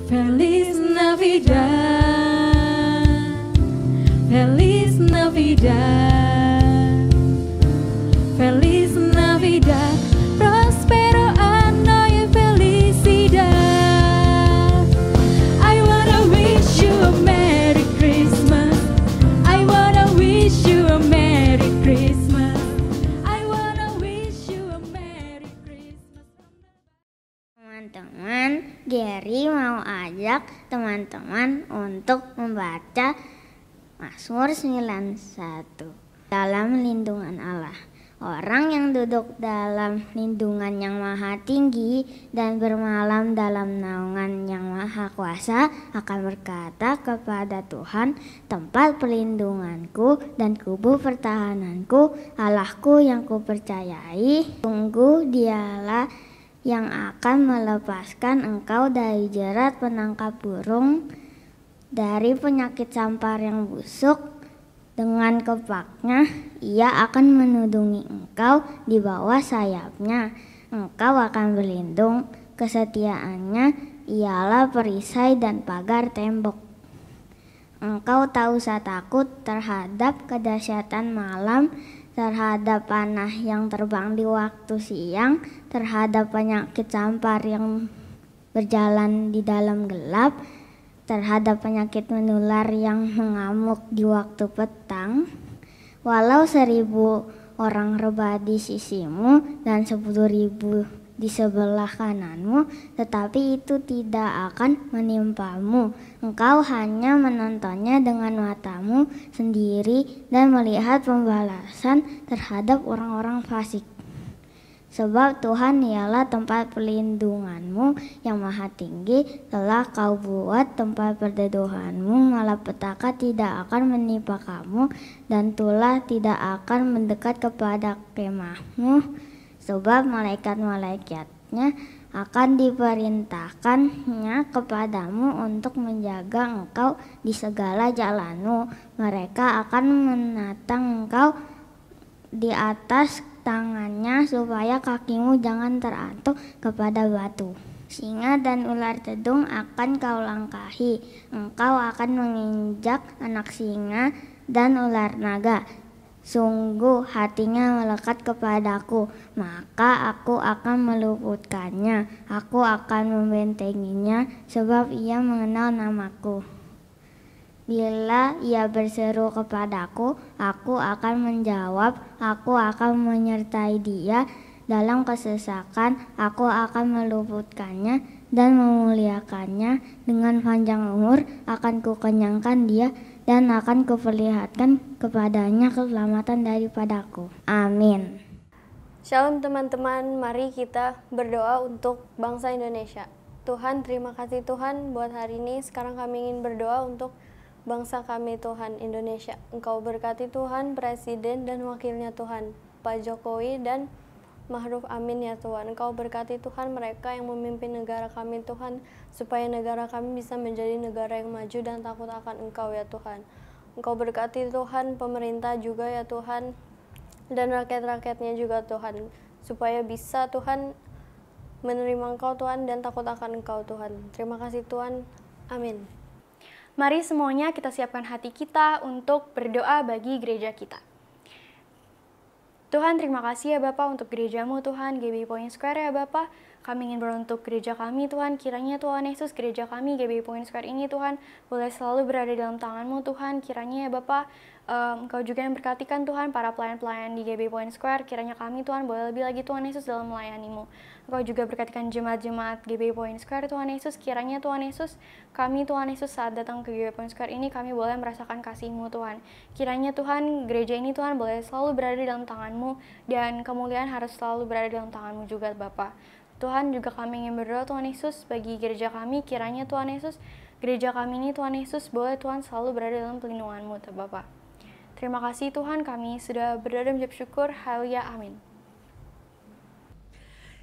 Feliz Navidad, Feliz Navidad, Feliz Navidad, Prospero Anno y Felicidad. I wanna wish you a Merry Christmas, I wanna wish you a Merry Christmas, I wanna wish you a Merry Christmas. Teman-teman, Gary mau ajak teman-teman untuk membaca Mazmur 91. Dalam lindungan Allah. Orang yang duduk dalam lindungan yang maha tinggi dan bermalam dalam naungan yang maha kuasa akan berkata kepada Tuhan, tempat perlindunganku dan kubu pertahananku, Allahku yang kupercayai. Sungguh dialah yang akan melepaskan engkau dari jerat penangkap burung, dari penyakit sampar yang busuk. Dengan kepaknya ia akan menudungi engkau, di bawah sayapnya engkau akan berlindung. Kesetiaannya ialah perisai dan pagar tembok. Engkau tak usah takut terhadap kedahsyatan malam, terhadap panah yang terbang di waktu siang, terhadap penyakit sampar yang berjalan di dalam gelap, terhadap penyakit menular yang mengamuk di waktu petang. Walau 1000 orang rebah di sisimu dan 10.000 di sebelah kananmu, tetapi itu tidak akan menimpamu. Engkau hanya menontonnya dengan matamu sendiri dan melihat pembalasan terhadap orang-orang fasik. Sebab Tuhan ialah tempat perlindunganmu yang maha tinggi, telah kau buat tempat perteduhanmu, malapetaka tidak akan menimpa kamu, dan tulah tidak akan mendekat kepada kemahmu. Sebab malaikat-malaikatnya akan diperintahkannya kepadamu untuk menjaga engkau di segala jalanmu. Mereka akan menatang engkau di atas tangannya supaya kakimu jangan terantuk kepada batu. Singa dan ular tedung akan kau langkahi. Engkau akan menginjak anak singa dan ular naga. Sungguh hatinya melekat kepadaku, maka aku akan meluputkannya. Aku akan membentenginya sebab ia mengenal namaku. Bila ia berseru kepadaku, aku akan menjawab. Aku akan menyertai dia dalam kesesakan. Aku akan meluputkannya dan memuliakannya. Dengan panjang umur akan kukenyangkan dia dan akan kuperlihatkan kepadanya keselamatan daripadaku. Amin. Shalom teman-teman, mari kita berdoa untuk bangsa Indonesia. Tuhan, terima kasih Tuhan buat hari ini. Sekarang kami ingin berdoa untuk bangsa kami Tuhan, Indonesia. Engkau berkati Tuhan Presiden dan wakilnya Tuhan, Pak Jokowi dan Ma'ruf Amin ya Tuhan. Engkau berkati Tuhan mereka yang memimpin negara kami Tuhan, supaya negara kami bisa menjadi negara yang maju dan takut akan Engkau ya Tuhan. Engkau berkati Tuhan pemerintah juga ya Tuhan, dan rakyat-rakyatnya juga Tuhan, supaya bisa Tuhan menerima Engkau Tuhan dan takut akan Engkau Tuhan. Terima kasih Tuhan. Amin. Mari semuanya kita siapkan hati kita untuk berdoa bagi gereja kita. Tuhan, terima kasih ya Bapak untuk gerejamu Tuhan, GBI Point Square ya Bapak. Kami ingin berdoa untuk gereja kami Tuhan, kiranya Tuhan Yesus gereja kami GBI Point Square ini Tuhan boleh selalu berada dalam tangan-Mu Tuhan. Kiranya ya Bapak, Engkau juga yang berkatikan Tuhan para pelayan-pelayan di GBI Point Square. Kiranya kami Tuhan boleh lebih lagi Tuhan Yesus dalam melayani-Mu. Engkau juga berkatikan jemaat-jemaat GBI Point Square Tuhan Yesus. Kiranya Tuhan Yesus, kami Tuhan Yesus saat datang ke GBI Point Square ini kami boleh merasakan kasih-Mu Tuhan. Kiranya Tuhan gereja ini Tuhan boleh selalu berada dalam tangan-Mu, dan kemuliaan harus selalu berada dalam tangan-Mu juga Bapak. Tuhan, juga kami ingin berdoa Tuhan Yesus bagi gereja kami. Kiranya Tuhan Yesus, gereja kami ini Tuhan Yesus boleh Tuhan selalu berada dalam pelindungan-Mu Bapak. Terima kasih Tuhan, kami sudah berdoa dan mengucap syukur. Haleluya, amin.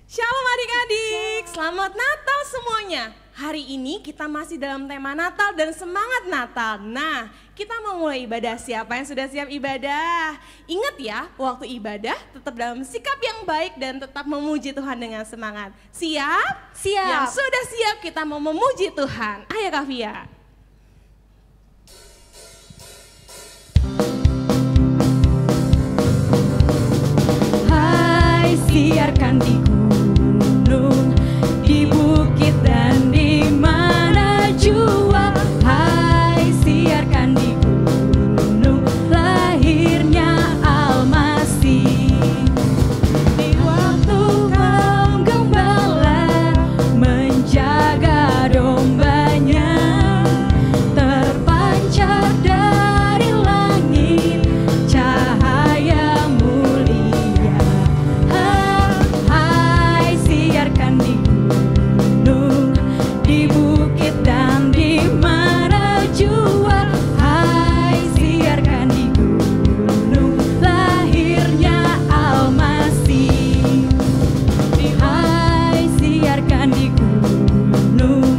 Shalom adik-adik, selamat Natal semuanya. hari ini kita masih dalam tema Natal dan semangat Natal. Nah, kita mau mulai ibadah. Siapa yang sudah siap ibadah? Ingat ya, waktu ibadah tetap dalam sikap yang baik dan tetap memuji Tuhan dengan semangat. Siap? Siap. Yang sudah siap, kita mau memuji Tuhan. Ayo Kavia. Hai, siarkan di gunung, di bukit dan di mana jua. Hai, siarkan di gunung, lahirnya Almasih. Di waktu kaum gembala menjaga dombanya, terpancar dari langit cahaya mulia. Hai, siarkan di gunung, di bukit dan di mana jua. Hai, siarkan di gunung, lahirnya Almasih. Hai, siarkan di gunung,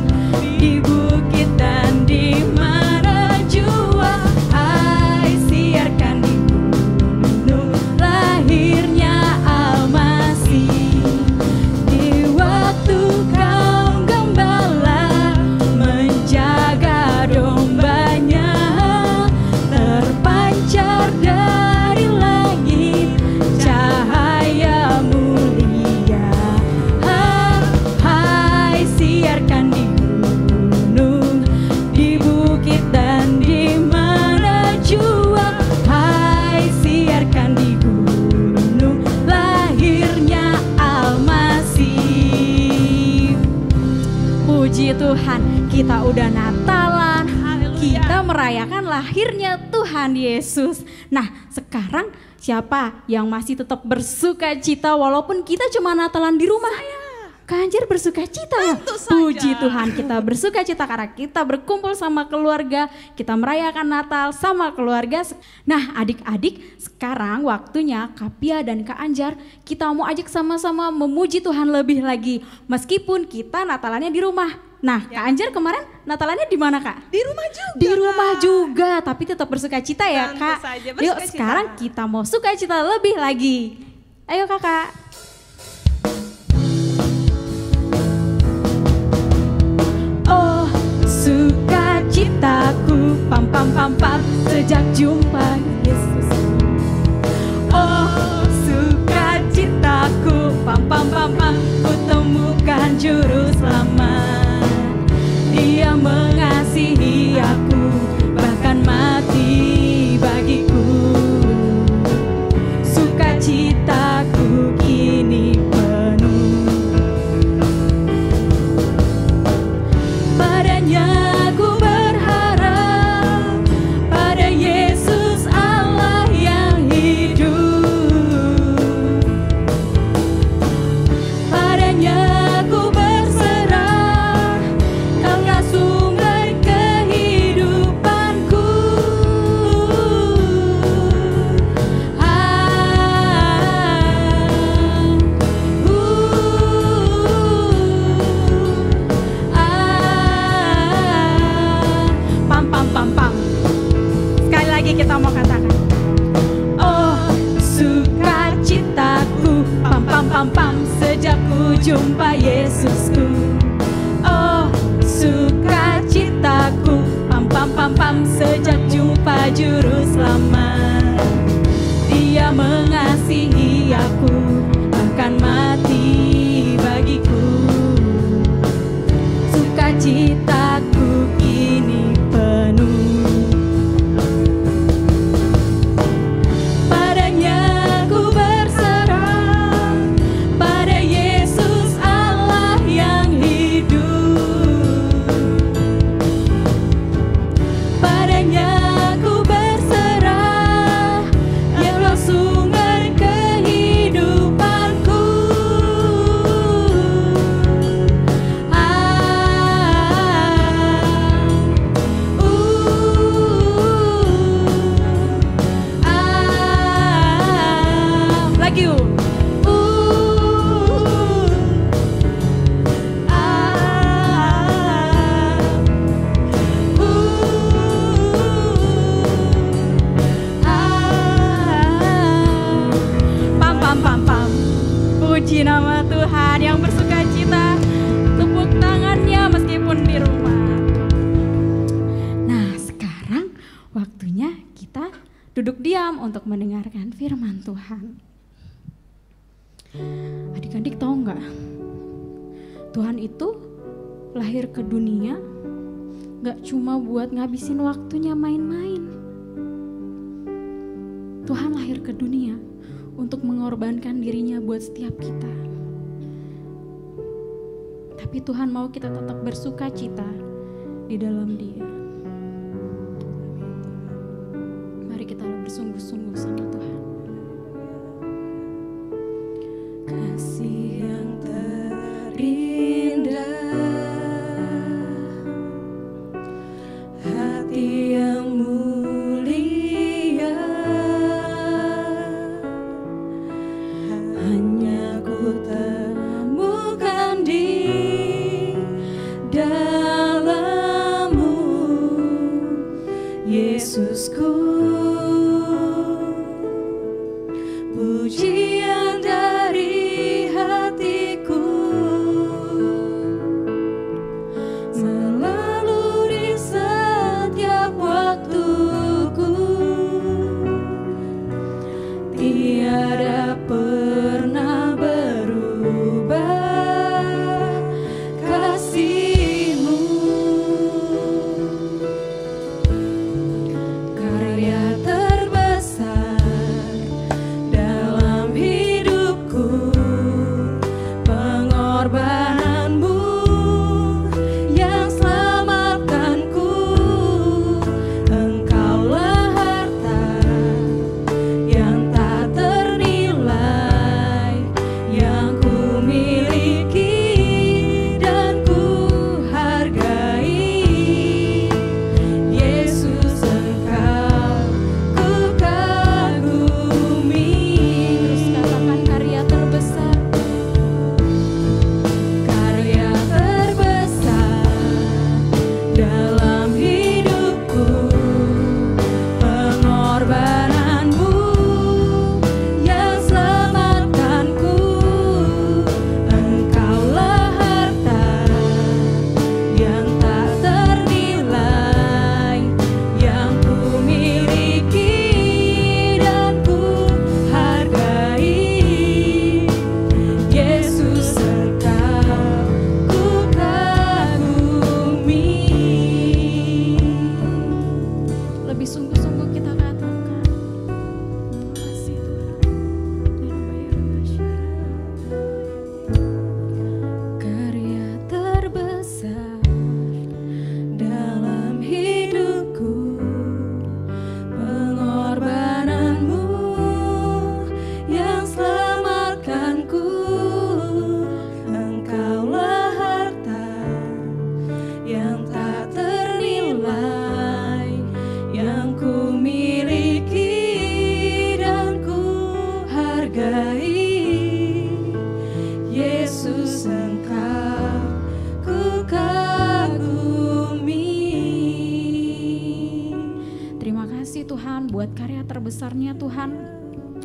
di bukit dan di mana jua. Hai, siarkan di gunung, lahirnya Almasih. Di waktu kaum gembala menjaga dombanya, terpancar dari langit cahaya mulia. Hai, siarkan di gunung, di bukit dan di mana jua. Hai, siarkan di gunung, lahirnya Almasih. Puji Tuhan, kita udah Natalan, kita merayakan lahirnya Tuhan Yesus. Nah, sekarang siapa yang masih tetap bersuka cita walaupun kita cuma Natalan di rumah? Kak Anjar bersuka cita ya? Tentu saja. Puji Tuhan, kita bersuka cita karena kita berkumpul sama keluarga, kita merayakan Natal sama keluarga. Nah, adik-adik, sekarang waktunya Kapia dan Kak Anjar kita mau ajak sama-sama memuji Tuhan lebih lagi meskipun kita Natalannya di rumah. Nah, Kak Anjar kemarin Natalannya di mana, Kak? Di rumah juga. Di rumah juga, tapi tetap bersuka cita ya, Tentu Kak. saja, Yuk, bersukacita. sekarang kita mau suka cita lebih lagi. Ayo, Kakak. Oh, sukacitaku, pam pam pam pam, sejak jumpa Yesus. Oh, sukacitaku, pam pam pam pam, ku temukan juru selamat. Dia mengasihi aku, bahkan mati bagiku. Sukacitaku kini penuh. Padanya ku berharap, pada Yesus Allah yang hidup. Padanya ku berserah, Kaulah sumber kehidupanku. Pam pam pam pam. Sekali lagi kita mau katakan. Oh, sukacitaku, pam pam pam pam, sejak ku jumpa Yesusku. Oh, sukacitaku, pam pam pam pam, sejak jumpa juru selamat. Dia mengasihi aku, bahkan mati bagiku. Sukacitaku kini penuh. Padanya ku berserah, pada Yesus Allah yang hidup. Padanya ku berserah, Dialah sumber kehidupanku. diam untuk mendengarkan firman Tuhan. Adik-adik tahu nggak? Tuhan itu lahir ke dunia gak cuma buat ngabisin waktunya main-main. Tuhan lahir ke dunia untuk mengorbankan dirinya buat setiap kita. Tapi Tuhan mau kita tetap bersuka cita di dalam Dia. Mari kita bersungguh-sungguh sama Tuhan. Kasih yang terindah, hati yang mulia, hanya ku temukan di dalam-Mu, Yesusku. Pujian dari hatiku selalu di setiap waktuku, tiada pernah berubah kasih-Mu. Karya terbesar dalam hidupku, pengorbananmu yang selamatkanku. Engkaulah harta yang tak ternilai, yang ku miliki dan ku hargai. Yesus, Engkau ku kagumi. Terus katakan karya terbesar. Karya terbesar dalam hidupku, pengorbananmu yang selamatkanku. Engkaulah harta yang tak ternilai, yang ku miliki dan ku hargai. Yesus, Engkau ku kagumi. Lebih sungguh-sungguh kita katakan, kasih Tuhan. Karya terbesar dalam hidupku, pengorbananmu yang selamatkanku. Engkaulah harta yang tak ternilai, yang ku miliki dan ku hargai. Yesus, Engkau ku kagumi. Terima kasih Tuhan buat karya terbesarnya Tuhan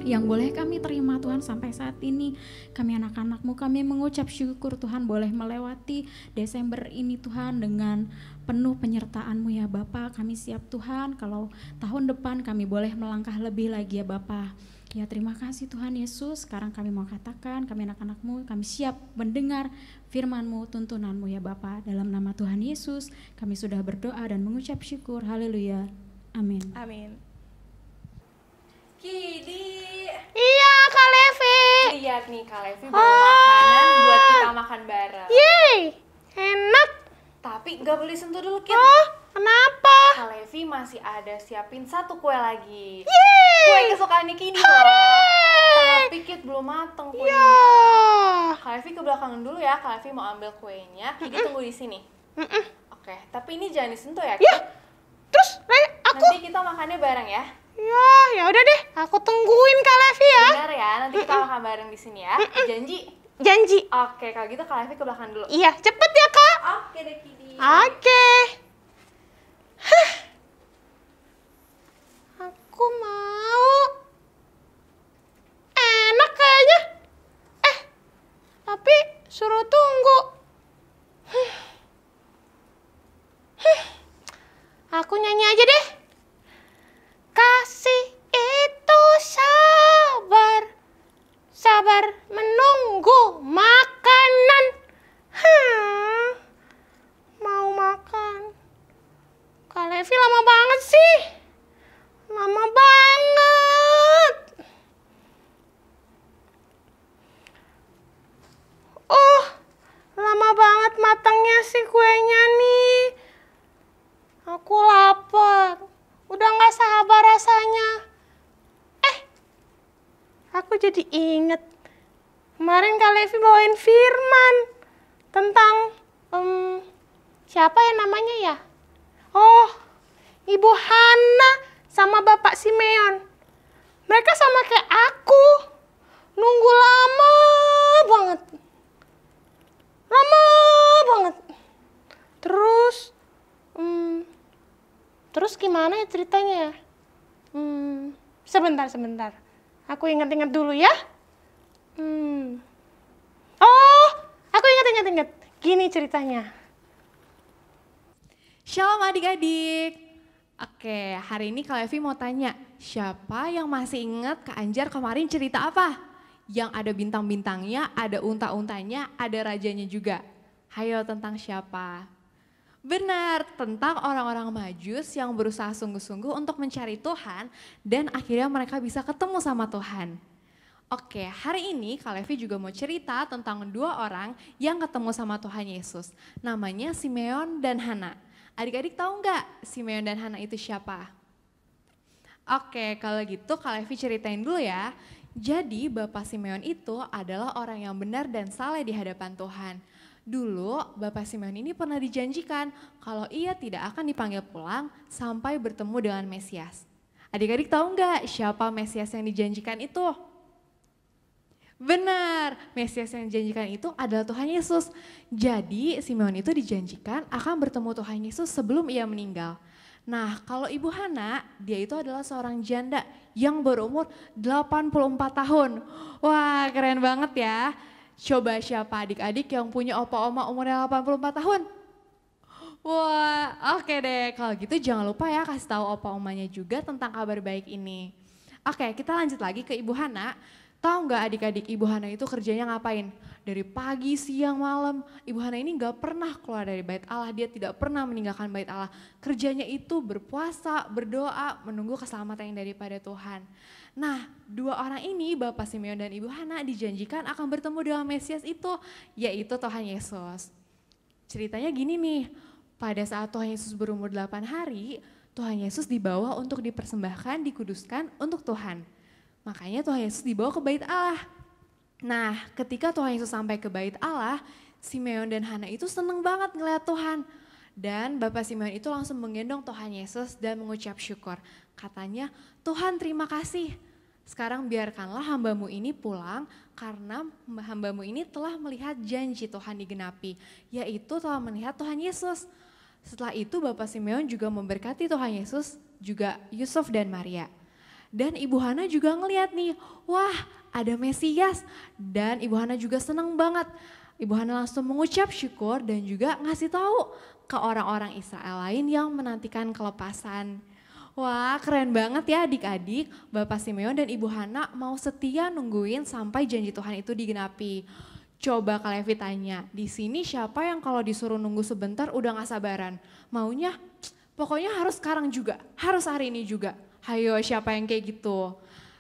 yang boleh kami terima Tuhan sampai saat ini. Kami anak-anak-Mu, kami mengucap syukur Tuhan boleh melewati Desember ini Tuhan dengan penuh penyertaan-Mu ya Bapa. Kami siap Tuhan kalau tahun depan kami boleh melangkah lebih lagi ya Bapa. Ya terima kasih Tuhan Yesus. Sekarang kami mau katakan, kami anak-anak-Mu, kami siap mendengar firman-Mu, tuntunan-Mu ya Bapa. Dalam nama Tuhan Yesus kami sudah berdoa dan mengucap syukur. Haleluya. Amin. Amin. Kidi. Iya, Kak Levi. Lihat nih Kak Levi bawa makanan buat kita makan bareng. Yeay, enak. Tapi nggak boleh sentuh dulu Kid. Oh, kenapa? Kak Levi masih ada siapin satu kue lagi. Yeay. Kue kesukaan Kidi loh. Tapi Kid belum mateng kuenya. Ya. Kak Levi ke belakang dulu ya. Kak Levi mau ambil kuenya. Kidi tunggu di sini. Oke, tapi ini jangan disentuh ya. Kid. Ya. Terus, aku. Nanti kita makannya bareng ya. Ya udah deh, aku tungguin Kak Levi ya. Benar ya, nanti kita makan bareng di sini ya. Janji? Janji. Oke, kalau gitu Kak Levi ke belakang dulu. Iya, cepet ya Kak. Oke deh Kidi. Oke. Aku mau. Enak kayaknya. Tapi suruh tunggu. Aku nyanyi aja deh. Kasih itu lama banget sih? Lama banget. Oh, lama banget matangnya sih kuenya nih. Aku lapar. Udah gak sabar rasanya. Aku jadi inget. Kemarin Kak Levi bawain firman tentang siapa ya namanya ya? Oh, Ibu Hana sama Bapak Simeon. Mereka sama kayak aku. Nunggu lama banget. Lama banget. Terus gimana ya ceritanya ya? Sebentar. Aku ingat-ingat dulu ya. Oh, aku ingat. Gini ceritanya. Shalom adik-adik. Oke, hari ini Kak Levi mau tanya, siapa yang masih ingat Kak Anjar kemarin cerita apa? Yang ada bintang-bintangnya, ada unta-untanya, ada rajanya juga. Hayo, tentang siapa? Benar, tentang orang-orang Majus yang berusaha sungguh-sungguh untuk mencari Tuhan dan akhirnya mereka bisa ketemu sama Tuhan. Oke, hari ini Kak Levi juga mau cerita tentang dua orang yang ketemu sama Tuhan Yesus. Namanya Simeon dan Hana. Adik-adik tahu nggak Simeon dan Hana itu siapa? Oke, kalau gitu Kak Levi ceritain dulu ya. Jadi Bapak Simeon itu adalah orang yang benar dan saleh di hadapan Tuhan. Dulu Bapak Simeon ini pernah dijanjikan kalau ia tidak akan dipanggil pulang sampai bertemu dengan Mesias. Adik-adik tahu nggak siapa Mesias yang dijanjikan itu? Benar, Mesias yang dijanjikan itu adalah Tuhan Yesus. Jadi Simeon itu dijanjikan akan bertemu Tuhan Yesus sebelum ia meninggal. Nah, kalau Ibu Hana, dia itu adalah seorang janda yang berumur 84 tahun. Wah, keren banget ya. Coba siapa adik-adik yang punya opa-oma umurnya 84 tahun? Wah, oke deh. Kalau gitu jangan lupa ya kasih tahu opa-omanya juga tentang kabar baik ini. Oke, kita lanjut lagi ke Ibu Hana. Tahu nggak adik-adik Ibu Hana itu kerjanya ngapain? Dari pagi, siang, malam. Ibu Hana ini nggak pernah keluar dari bait Allah. Dia tidak pernah meninggalkan bait Allah. Kerjanya itu berpuasa, berdoa, menunggu keselamatan yang daripada Tuhan. Nah, dua orang ini, Bapak Simeon dan Ibu Hana, dijanjikan akan bertemu dengan Mesias itu, yaitu Tuhan Yesus. Ceritanya gini nih, pada saat Tuhan Yesus berumur 8 hari, Tuhan Yesus dibawa untuk dipersembahkan, dikuduskan untuk Tuhan. Makanya Tuhan Yesus dibawa ke bait Allah. Nah, ketika Tuhan Yesus sampai ke bait Allah, Simeon dan Hana itu seneng banget ngeliat Tuhan. Dan Bapak Simeon itu langsung menggendong Tuhan Yesus dan mengucap syukur. Katanya, Tuhan terima kasih. Sekarang biarkanlah hambamu ini pulang karena hambamu ini telah melihat janji Tuhan digenapi. Yaitu telah melihat Tuhan Yesus. Setelah itu Bapak Simeon juga memberkati Tuhan Yesus, juga Yusuf dan Maria. Dan Ibu Hana juga ngeliat nih, wah ada Mesias. Dan Ibu Hana juga senang banget. Ibu Hana langsung mengucap syukur dan juga ngasih tahu ke orang-orang Israel lain yang menantikan kelepasan. Wah keren banget ya adik-adik, Bapak Simeon dan Ibu Hana mau setia nungguin sampai janji Tuhan itu digenapi. Coba Kak Levi tanya, di sini siapa yang kalau disuruh nunggu sebentar udah gak sabaran? Maunya pokoknya harus sekarang juga, harus hari ini juga. Hayo siapa yang kayak gitu?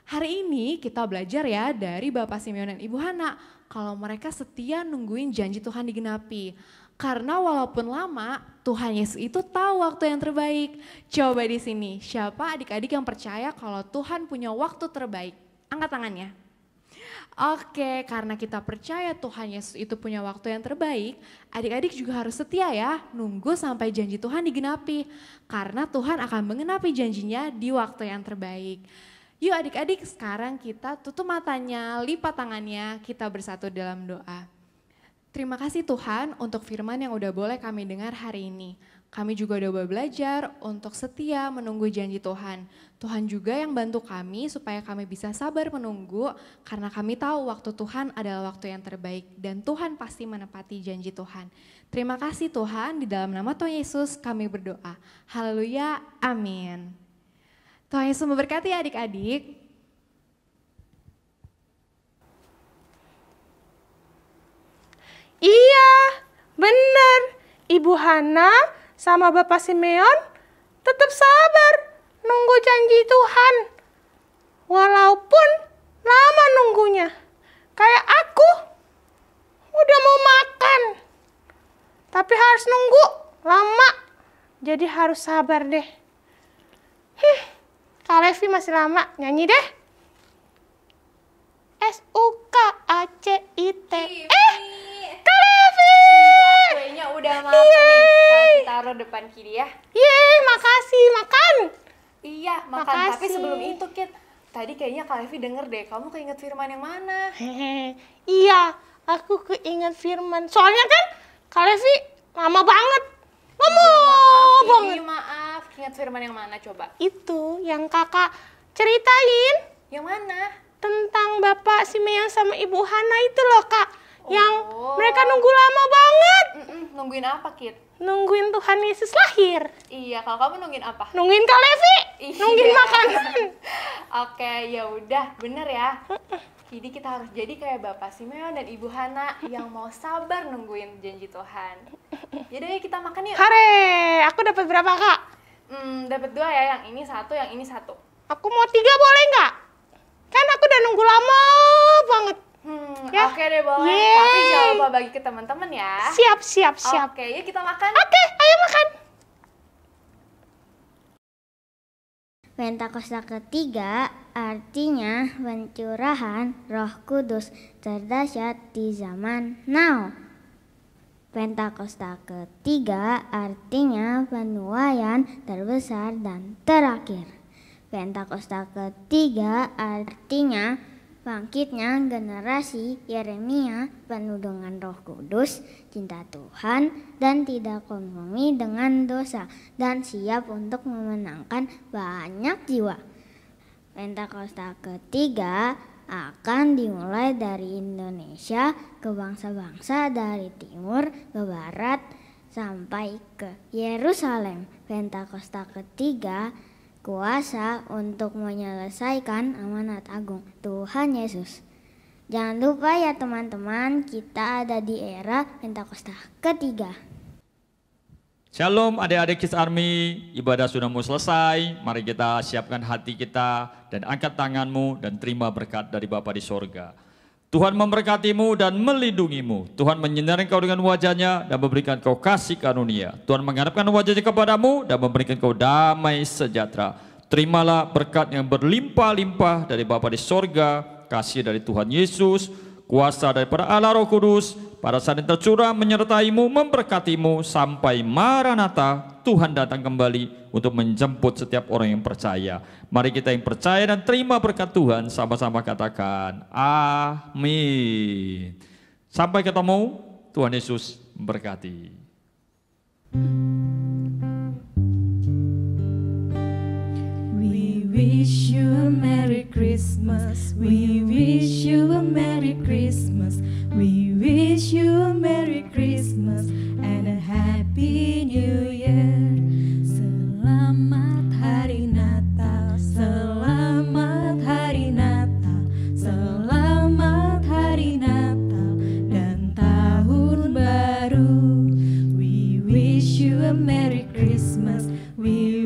Hari ini kita belajar ya dari Bapak Simeon dan Ibu Hana kalau mereka setia nungguin janji Tuhan digenapi. Karena walaupun lama, Tuhan Yesus itu tahu waktu yang terbaik. Coba di sini, siapa adik-adik yang percaya kalau Tuhan punya waktu terbaik? Angkat tangannya. Oke, karena kita percaya Tuhan Yesus itu punya waktu yang terbaik, adik-adik juga harus setia ya, nunggu sampai janji Tuhan digenapi. Karena Tuhan akan mengenapi janjinya di waktu yang terbaik. Yuk adik-adik, sekarang kita tutup matanya, lipat tangannya, kita bersatu dalam doa. Terima kasih Tuhan untuk firman yang udah boleh kami dengar hari ini. Kami juga udah boleh belajar untuk setia menunggu janji Tuhan. Tuhan juga yang bantu kami supaya kami bisa sabar menunggu karena kami tahu waktu Tuhan adalah waktu yang terbaik dan Tuhan pasti menepati janji Tuhan. Terima kasih Tuhan, di dalam nama Tuhan Yesus kami berdoa. Haleluya, amin. Tuhan Yesus memberkati adik-adik. Iya, benar. Ibu Hana sama Bapak Simeon tetap sabar nunggu janji Tuhan. Walaupun lama nunggunya. Kayak aku udah mau makan, tapi harus nunggu lama. Jadi harus sabar deh. Kak Levi masih lama, nyanyi deh. SUKACIT. Kak Levi! Kuenya udah matang nih. Kita taruh depan Kidi ya. Yeay, makasih, makan. Iya, makan. Makasih. Tapi sebelum itu, Kit, tadi kayaknya Kak Levi denger deh, kamu keinget firman yang mana? Iya, aku keinget firman. Soalnya kan Kak Levi lama banget. Lama banget. Maaf, ingat firman yang mana coba? Itu yang kakak ceritain. Yang mana? Tentang Bapak Simeon sama Ibu Hana itu loh, Kak. Yang mereka nunggu lama banget. Nungguin apa, Kit? Nungguin Tuhan Yesus lahir. Iya, kalau kamu nungguin apa? Nungguin Kak Levi. Iya. Nungguin makanan. Oke, ya udah, bener ya. Jadi kita harus jadi kayak Bapak Simeon dan Ibu Hana yang mau sabar nungguin janji Tuhan. Yaudah ya kita makan yuk. Hare, aku dapat berapa, Kak? Dapat 2 ya, yang ini 1, yang ini 1. Aku mau 3 boleh nggak? Kan aku udah nunggu lama banget. Ya. Oke deh boleh. Yeay. Tapi jangan lupa bagi ke teman-teman ya. Siap. Oke, yuk kita makan. Oke, ayo makan. Pentakosta ketiga artinya pencurahan Roh Kudus terdahsyat di zaman now. Pentakosta ketiga artinya penuaian terbesar dan terakhir. Pentakosta ketiga artinya bangkitnya generasi Yeremia penuh dengan Roh Kudus, cinta Tuhan, dan tidak kompromi dengan dosa, dan siap untuk memenangkan banyak jiwa. Pentakosta ketiga akan dimulai dari Indonesia ke bangsa-bangsa dari timur ke barat sampai ke Yerusalem. Pentakosta ketiga kuasa untuk menyelesaikan amanat agung Tuhan Yesus. Jangan lupa ya teman-teman, kita ada di era Pentakosta ketiga. Shalom adik-adik Kids Army, ibadah sudah mau selesai. Mari kita siapkan hati kita dan angkat tanganmu dan terima berkat dari Bapa di sorga. Tuhan memberkatimu dan melindungimu. Tuhan menyinari kau dengan wajahnya dan memberikan kau kasih karunia. Tuhan menghadapkan wajahnya kepadamu dan memberikan kau damai sejahtera. Terimalah berkat yang berlimpah-limpah dari Bapa di sorga, kasih dari Tuhan Yesus, kuasa daripada Allah Roh Kudus, pada saat yang tercurah menyertaimu, memberkatimu sampai Maranatha, Tuhan datang kembali untuk menjemput setiap orang yang percaya. Mari kita yang percaya dan terima berkat Tuhan, sama-sama katakan amin. Sampai ketemu, Tuhan Yesus memberkati. We wish you a Merry Christmas. We wish you a Merry Christmas. We wish you a Merry Christmas and a Happy New Year. Selamat Hari Natal, selamat Hari Natal, selamat Hari Natal dan Tahun Baru. We wish you a Merry Christmas. We